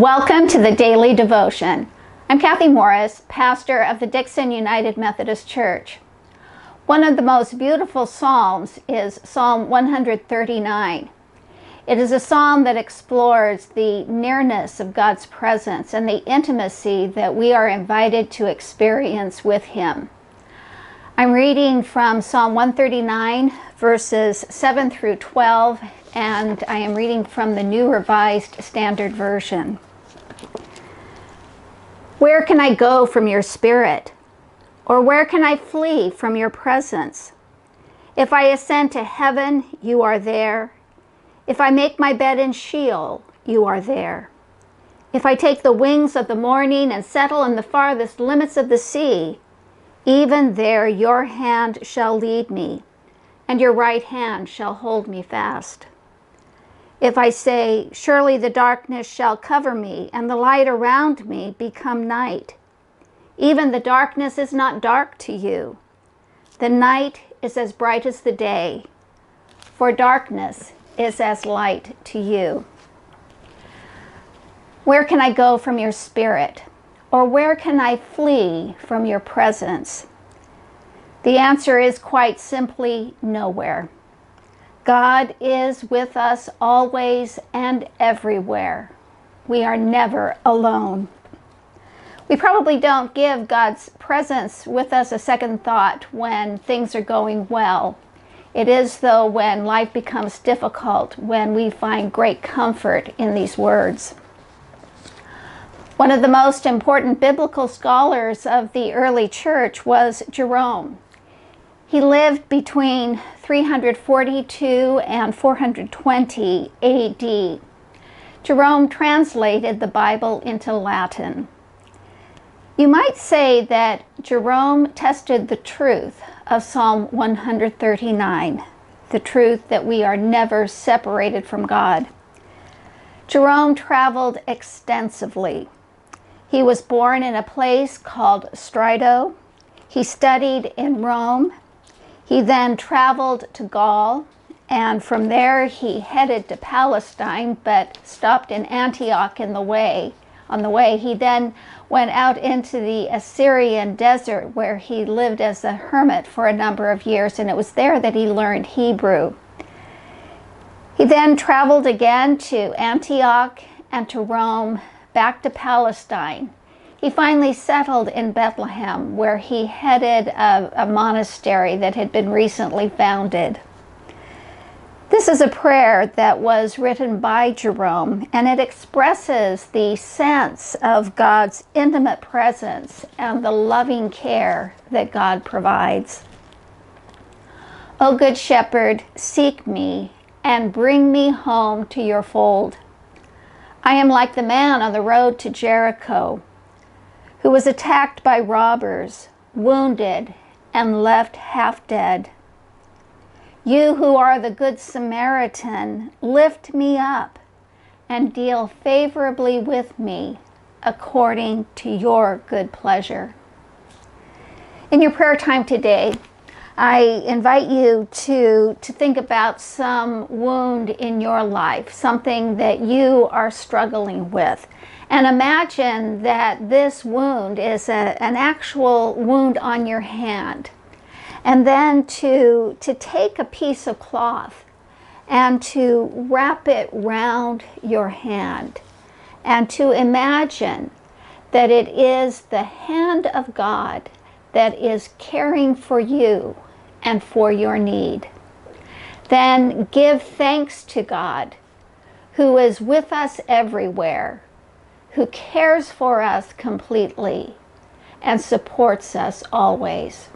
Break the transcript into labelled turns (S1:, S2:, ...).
S1: Welcome to the Daily Devotion. I'm Kathy Morris, pastor of the Dixon United Methodist Church. One of the most beautiful psalms is Psalm 139. It is a psalm that explores the nearness of God's presence and the intimacy that we are invited to experience with Him. I'm reading from Psalm 139, verses 7 through 12, and I am reading from the New Revised Standard Version. Where can I go from your spirit? Or where can I flee from your presence? If I ascend to heaven, you are there. If I make my bed in Sheol, you are there. If I take the wings of the morning and settle in the farthest limits of the sea, even there your hand shall lead me, and your right hand shall hold me fast. If I say, surely the darkness shall cover me, and the light around me become night, even the darkness is not dark to you. The night is as bright as the day, for darkness is as light to you. Where can I go from your spirit? Or where can I flee from your presence? The answer is quite simply nowhere. God is with us always and everywhere. We are never alone. We probably don't give God's presence with us a second thought when things are going well. It is, though, when life becomes difficult, when we find great comfort in these words. One of the most important biblical scholars of the early church was Jerome. He lived between 342 and 420 AD. Jerome translated the Bible into Latin. You might say that Jerome tested the truth of Psalm 139, the truth that we are never separated from God. Jerome traveled extensively. He was born in a place called Stridot. He studied in Rome. He then traveled to Gaul, and from there he headed to Palestine, but stopped in Antioch on the way. He then went out into the Assyrian desert, where he lived as a hermit for a number of years, and it was there that he learned Hebrew. He then traveled again to Antioch and to Rome, back to Palestine. He finally settled in Bethlehem, where he headed a monastery that had been recently founded. This is a prayer that was written by Jerome, and it expresses the sense of God's intimate presence and the loving care that God provides. O Good Shepherd, seek me and bring me home to your fold. I am like the man on the road to Jericho, who was attacked by robbers, wounded, and left half dead. You who are the Good Samaritan, lift me up and deal favorably with me according to your good pleasure. In your prayer time today, I invite you to think about some wound in your life, something that you are struggling with. And imagine that this wound is an actual wound on your hand. And then to take a piece of cloth and to wrap it round your hand, and to imagine that it is the hand of God that is caring for you and for your need. Then give thanks to God, who is with us everywhere, who cares for us completely and supports us always.